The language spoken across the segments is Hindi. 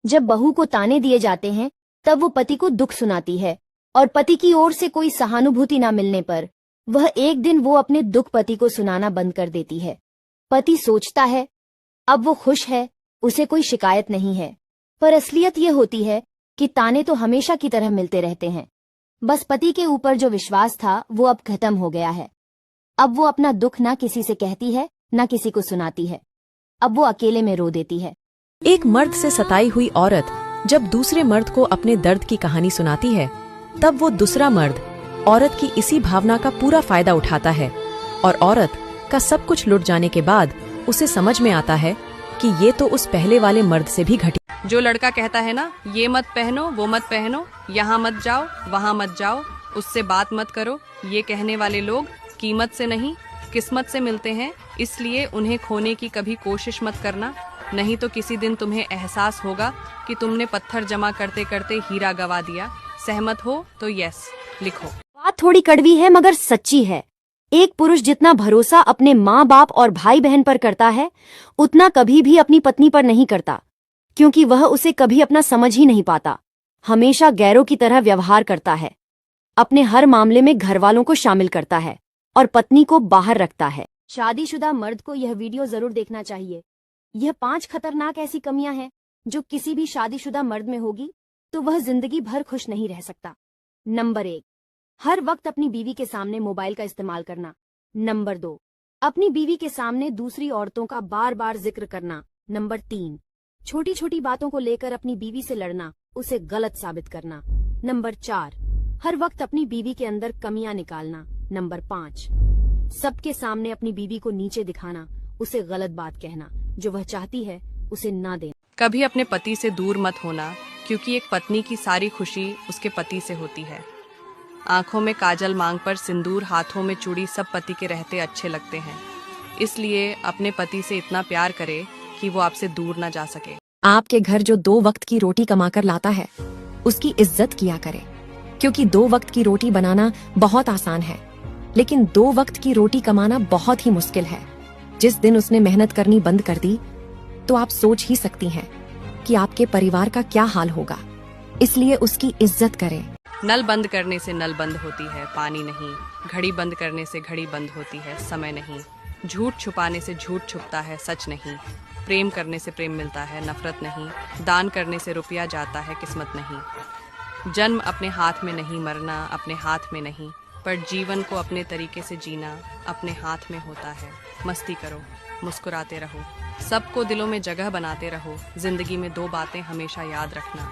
जब बहू को ताने दिए जाते हैं तब वो पति को दुख सुनाती है और पति की ओर से कोई सहानुभूति न मिलने पर वह एक दिन वो अपने दुख पति को सुनाना बंद कर देती है। पति सोचता है अब वो खुश है, उसे कोई शिकायत नहीं है, पर असलियत ये होती है कि ताने तो हमेशा की तरह मिलते रहते हैं। बस पति के ऊपर जो विश्वास था वो अब खत्म हो गया है। अब वो अपना दुख ना किसी से कहती है ना किसी को सुनाती है। अब वो अकेले में रो देती है। एक मर्द से सताई हुई औरत जब दूसरे मर्द को अपने दर्द की कहानी सुनाती है, तब वो दूसरा मर्द औरत की इसी भावना का पूरा फायदा उठाता है और औरत का सब कुछ लुट जाने के बाद उसे समझ में आता है कि ये तो उस पहले वाले मर्द से भी घटी। जो लड़का कहता है ना, ये मत पहनो, वो मत पहनो, यहाँ मत जाओ, वहाँ मत जाओ, उससे बात मत करो, ये कहने वाले लोग कीमत से नहीं किस्मत से मिलते हैं, इसलिए उन्हें खोने की कभी कोशिश मत करना, नहीं तो किसी दिन तुम्हें एहसास होगा कि तुमने पत्थर जमा करते करते हीरा गवा दिया। सहमत हो तो यस लिखो। बात थोड़ी कड़वी है मगर सच्ची है। एक पुरुष जितना भरोसा अपने माँ बाप और भाई बहन पर करता है उतना कभी भी अपनी पत्नी पर नहीं करता, क्योंकि वह उसे कभी अपना समझ ही नहीं पाता। हमेशा गैरों की तरह व्यवहार करता है, अपने हर मामले में घर वालों को शामिल करता है और पत्नी को बाहर रखता है। शादीशुदा मर्द को यह वीडियो जरूर देखना चाहिए। यह 5 खतरनाक ऐसी कमियां हैं जो किसी भी शादीशुदा मर्द में होगी तो वह जिंदगी भर खुश नहीं रह सकता। नंबर 1, हर वक्त अपनी बीवी के सामने मोबाइल का इस्तेमाल करना। नंबर 2, अपनी बीवी के सामने दूसरी औरतों का बार बार जिक्र करना। नंबर 3, छोटी छोटी बातों को लेकर अपनी बीवी से लड़ना, उसे गलत साबित करना। नंबर 4, हर वक्त अपनी बीवी के अंदर कमियां निकालना। नंबर 5, सबके सामने अपनी बीवी को नीचे दिखाना, उसे गलत बात कहना, जो वह चाहती है उसे ना देना। कभी अपने पति से दूर मत होना, क्योंकि एक पत्नी की सारी खुशी उसके पति से होती है। आंखों में काजल, मांग पर सिंदूर, हाथों में चूड़ी सब पति के रहते अच्छे लगते हैं, इसलिए अपने पति से इतना प्यार करे कि वो आपसे दूर ना जा सके। आपके घर जो 2 वक्त की रोटी कमाकर लाता है उसकी इज्जत किया करे, क्योंकि 2 वक्त की रोटी बनाना बहुत आसान है, लेकिन 2 वक्त की रोटी कमाना बहुत ही मुश्किल है। जिस दिन उसने मेहनत करनी बंद कर दी तो आप सोच ही सकती हैं कि आपके परिवार का क्या हाल होगा, इसलिए उसकी इज्जत करें। नल बंद करने से नल बंद होती है, पानी नहीं। घड़ी बंद करने से घड़ी बंद होती है, समय नहीं। झूठ छुपाने से झूठ छुपता है, सच नहीं। प्रेम करने से प्रेम मिलता है, नफरत नहीं। दान करने से रुपया जाता है, किस्मत नहीं। जन्म अपने हाथ में नहीं, मरना अपने हाथ में नहीं, पर जीवन को अपने तरीके से जीना अपने हाथ में होता है। मस्ती करो, मुस्कुराते रहो, सबको दिलों में जगह बनाते रहो। जिंदगी में 2 बातें हमेशा याद रखना,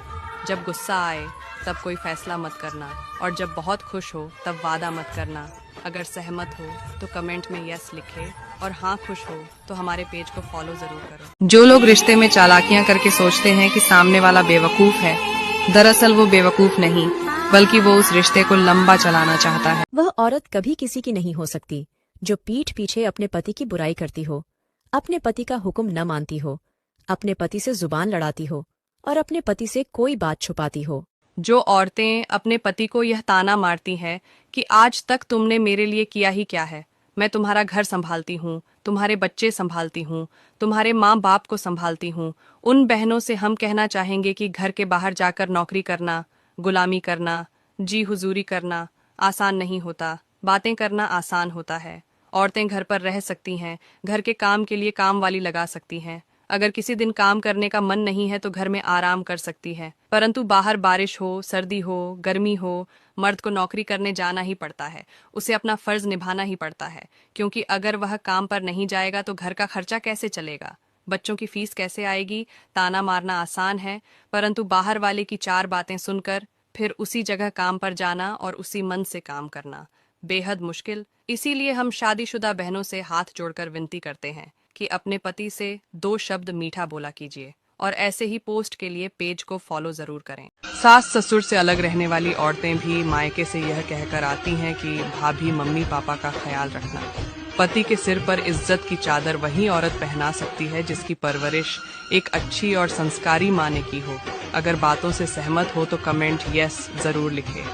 जब गुस्सा आए तब कोई फैसला मत करना, और जब बहुत खुश हो तब वादा मत करना। अगर सहमत हो तो कमेंट में यस लिखे, और हाँ खुश हो तो हमारे पेज को फॉलो जरूर करो। जो लोग रिश्ते में चालाकियां करके सोचते हैं कि सामने वाला बेवकूफ है, दरअसल वो बेवकूफ नहीं, बल्कि वो उस रिश्ते को लंबा चलाना चाहता है। वह औरत कभी किसी की नहीं हो सकती जो पीठ पीछे अपने पति की बुराई करती हो, अपने पति का हुक्म न मानती हो, अपने पति से जुबान लड़ाती हो और अपने पति से कोई बात छुपाती हो। जो औरतें अपने पति को यह ताना मारती हैं कि आज तक तुमने मेरे लिए किया ही क्या है, मैं तुम्हारा घर संभालती हूँ, तुम्हारे बच्चे संभालती हूँ, तुम्हारे माँ बाप को संभालती हूँ, उन बहनों से हम कहना चाहेंगे कि घर के बाहर जाकर नौकरी करना, गुलामी करना, जी हुजूरी करना आसान नहीं होता। बातें करना आसान होता है। औरतें घर पर रह सकती हैं, घर के काम के लिए काम वाली लगा सकती हैं। अगर किसी दिन काम करने का मन नहीं है तो घर में आराम कर सकती है, परंतु बाहर बारिश हो, सर्दी हो, गर्मी हो, मर्द को नौकरी करने जाना ही पड़ता है। उसे अपना फर्ज निभाना ही पड़ता है, क्योंकि अगर वह काम पर नहीं जाएगा तो घर का खर्चा कैसे चलेगा, बच्चों की फीस कैसे आएगी। ताना मारना आसान है, परंतु बाहर वाले की 4 बातें सुनकर फिर उसी जगह काम पर जाना और उसी मन से काम करना बेहद मुश्किल। इसीलिए हम शादीशुदा बहनों से हाथ जोड़कर विनती करते हैं कि अपने पति से 2 शब्द मीठा बोला कीजिए, और ऐसे ही पोस्ट के लिए पेज को फॉलो जरूर करें। सास ससुर से अलग रहने वाली औरतें भी मायके से यह कहकर आती हैं कि भाभी मम्मी पापा का ख्याल रखना। पति के सिर पर इज्जत की चादर वही औरत पहना सकती है जिसकी परवरिश एक अच्छी और संस्कारी माँ ने की हो। अगर बातों से सहमत हो तो कमेंट यस जरूर लिखें।